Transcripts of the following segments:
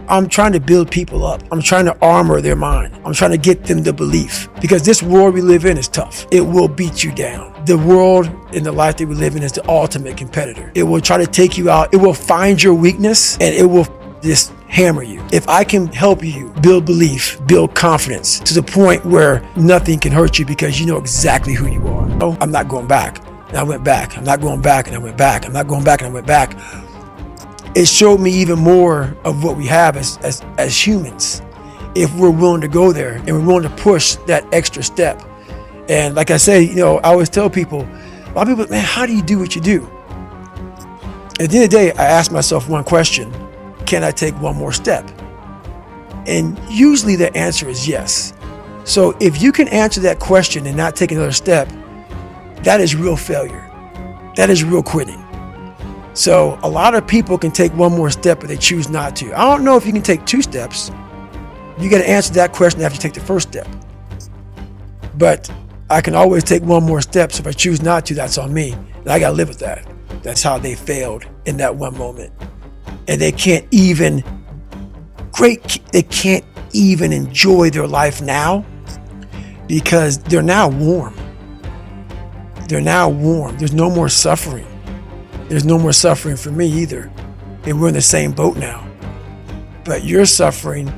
I'm trying to build people up. I'm trying to armor their mind. I'm trying to get them the belief, because this world we live in is tough. It will beat you down. The world and the life that we live in is the ultimate competitor. It will try to take you out. It will find your weakness and it will just hammer you. If I can help you build belief, build confidence to the point where nothing can hurt you because you know exactly who you are. Oh, I'm not going back. And I went back. I'm not going back and I went back. I'm not going back and I went back. It showed me even more of what we have as humans, if we're willing to go there and we're willing to push that extra step. And like I say, I always tell people, a lot of people, man, how do you do what you do? At the end of the day, I ask myself one question: can I take one more step? And usually the answer is yes. So if you can answer that question and not take another step, that is real failure. That is real quitting. So a lot of people can take one more step, but they choose not to. I don't know if you can take 2 steps. You got to answer that question after you take the first step. But I can always take one more step. So if I choose not to, that's on me. And I got to live with that. That's how they failed in that one moment. And they can't even enjoy their life now because they're now warm. They're now warm. There's no more suffering. There's no more suffering for me either. And we're in the same boat now. But you're suffering,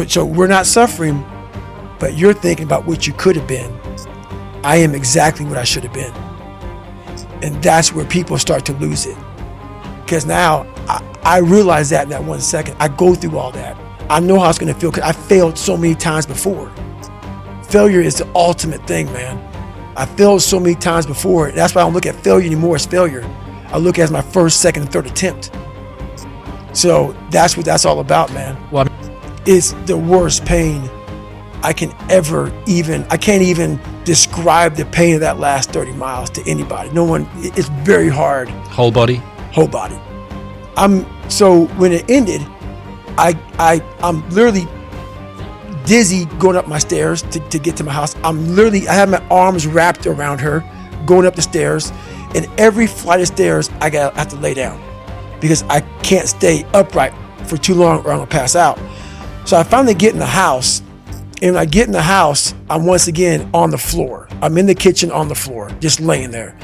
so we're not suffering, but you're thinking about what you could have been. I am exactly what I should have been. And that's where people start to lose it. Because now I realize that in that 1 second. I go through all that. I know how it's going to feel because I failed so many times before. Failure is the ultimate thing, man. I failed so many times before. That's why I don't look at failure anymore as failure. I look at it as my first, second, and third attempt. So that's what that's all about, man. Well, It's the worst pain I can't even describe the pain of that last 30 miles to anybody. No one, it's very hard. Whole body? Whole body. So when it ended, I'm literally dizzy going up my stairs to get to my house. I have my arms wrapped around her, going up the stairs, and every flight of stairs I have to lay down because I can't stay upright for too long or I'm gonna pass out. So I finally get in the house, and when I get in the house, I'm once again on the floor. I'm in the kitchen on the floor, just laying there.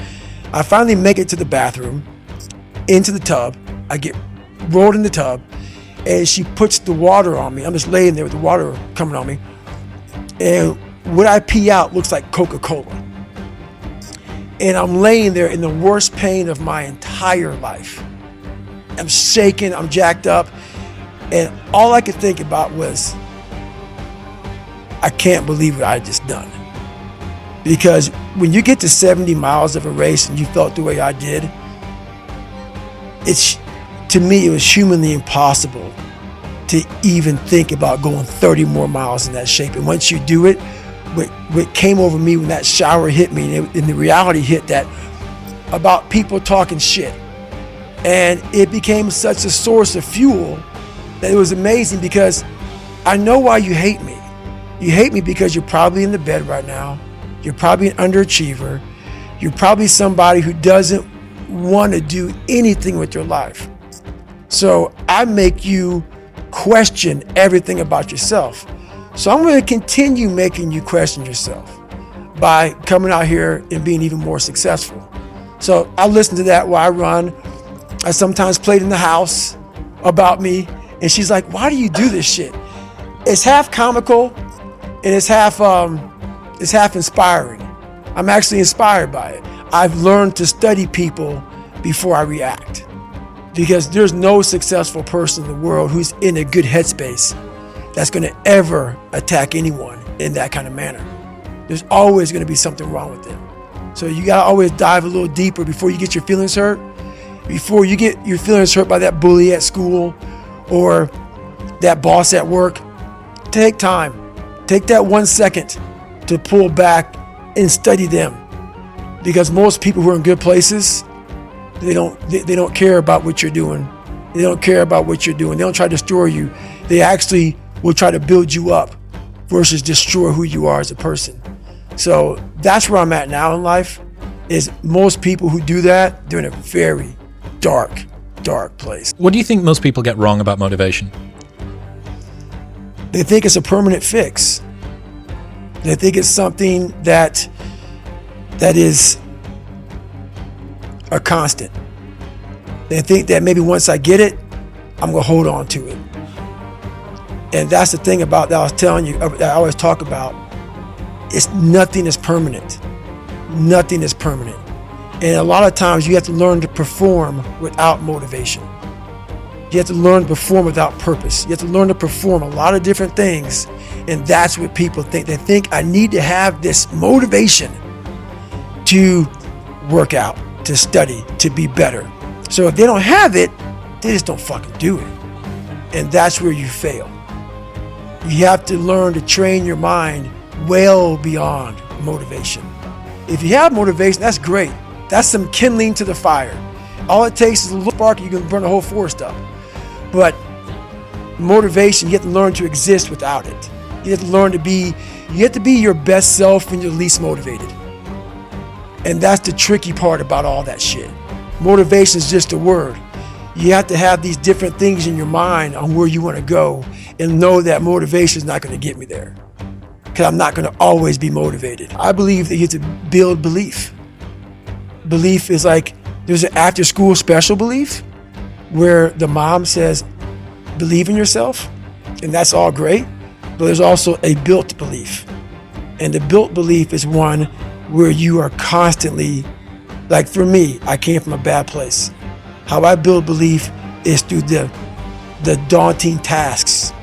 I finally make it to the bathroom, into the tub. I get rolled in the tub, and she puts the water on me. I'm just laying there with the water coming on me. And what I pee out looks like Coca-Cola. And I'm laying there in the worst pain of my entire life. I'm shaking, I'm jacked up. And all I could think about was, I can't believe what I just done. Because when you get to 70 miles of a race and you felt the way I did, to me, it was humanly impossible to even think about going 30 more miles in that shape. And once you do it, what came over me when that shower hit me, and the reality hit that about people talking shit. And it became such a source of fuel that it was amazing, because I know why you hate me. You hate me because you're probably in the bed right now. You're probably an underachiever. You're probably somebody who doesn't want to do anything with your life. So I make you question everything about yourself. So I'm going to continue making you question yourself by coming out here and being even more successful. So I listen to that while I run. I sometimes played in the house about me, and she's like, why do you do this shit? It's half comical and it's half inspiring. I'm actually inspired by it. I've learned to study people before I react, because there's no successful person in the world who's in a good headspace that's going to ever attack anyone in that kind of manner. There's always going to be something wrong with them. So you got to always dive a little deeper before you get your feelings hurt. Before you get your feelings hurt by that bully at school or that boss at work, take time. Take that 1 second to pull back and study them. Because most people who are in good places, they don't care about what you're doing. They don't care about what you're doing. They don't try to destroy you. They actually will try to build you up versus destroy who you are as a person. So that's where I'm at now in life, is most people who do that, they're in a very dark place. What do you think most people get wrong about motivation? They think it's a permanent fix. They think it's something that is a constant. They think that maybe once I get it, I'm gonna hold on to it. And that's the thing about that I was telling you, that I always talk about. Nothing is permanent. Nothing is permanent. And a lot of times you have to learn to perform without motivation. You have to learn to perform without purpose. You have to learn to perform a lot of different things. And that's what people think. They think I need to have this motivation to work out, to study, to be better. So if they don't have it, they just don't fucking do it. And that's where you fail. You have to learn to train your mind well beyond motivation. If you have motivation, that's great. That's some kindling to the fire. All it takes is a little spark, you can burn the whole forest up. But motivation, you have to learn to exist without it. You have to learn to be, you have to be your best self when you're least motivated. And that's the tricky part about all that shit. Motivation is just a word. You have to have these different things in your mind on where you want to go and know that motivation is not going to get me there. Because I'm not going to always be motivated. I believe that you have to build belief. Belief is like, there's an after school special belief where the mom says, believe in yourself, and that's all great. But there's also a built belief. And the built belief is one where you are constantly, like for me, I came from a bad place. How I build belief is through the daunting tasks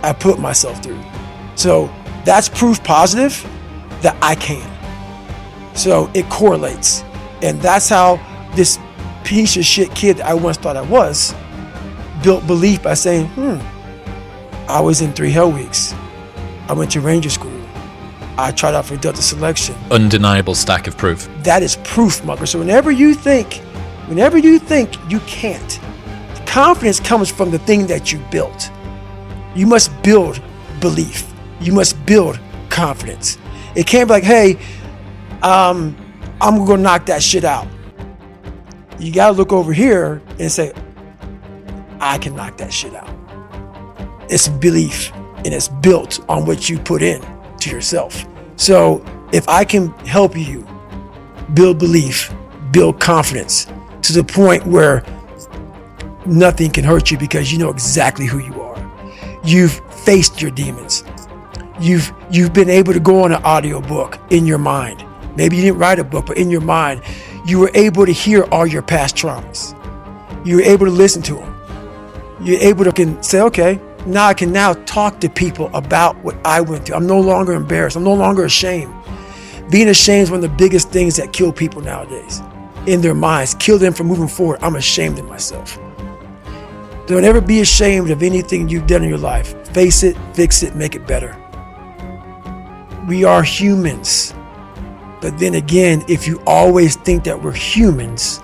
I put myself through. So that's proof positive that I can. So it correlates. And that's how this piece of shit kid that I once thought I was built belief by saying, I was in 3 Hell Weeks. I went to Ranger School. I tried out for Delta Selection. Undeniable stack of proof. That is proof, mugger. So whenever you think you can't, the confidence comes from the thing that you built. You must build belief. You must build confidence. It can't be like, hey, I'm gonna knock that shit out. You gotta look over here and say, I can knock that shit out. It's belief, and it's built on what you put in to yourself. So if I can help you build belief, build confidence to the point where nothing can hurt you because you know exactly who you are. You've faced your demons. You've been able to go on an audiobook in your mind. Maybe you didn't write a book, but in your mind, you were able to hear all your past traumas. You were able to listen to them. You're able to say, okay, now I can now talk to people about what I went through. I'm no longer embarrassed. I'm no longer ashamed. Being ashamed is one of the biggest things that kill people nowadays. In their minds, kill them from moving forward. I'm ashamed of myself. Don't ever be ashamed of anything you've done in your life. Face it, fix it, make it better. We are humans. But then again, if you always think that we're humans,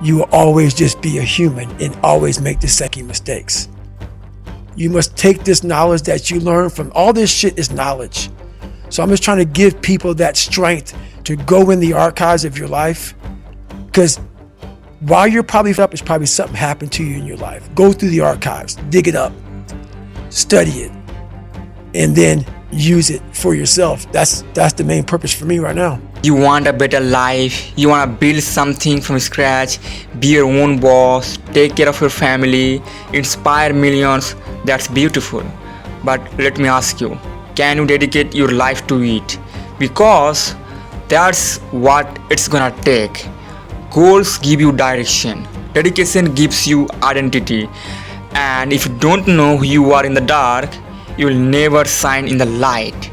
you will always just be a human and always make the same mistakes. You must take this knowledge that you learn from all this shit is knowledge. So I'm just trying to give people that strength to go in the archives of your life, because while you're probably up, it's probably something happened to you in your life. Go through the archives, dig it up, study it, and then use it for yourself. That's the main purpose for me right now. You want a better life, you want to build something from scratch, be your own boss, take care of your family, inspire millions. That's beautiful. But let me ask you, can you dedicate your life to it? Because that's what it's gonna take. Goals give you direction, dedication gives you identity, and if you don't know who you are in the dark, you will never shine in the light.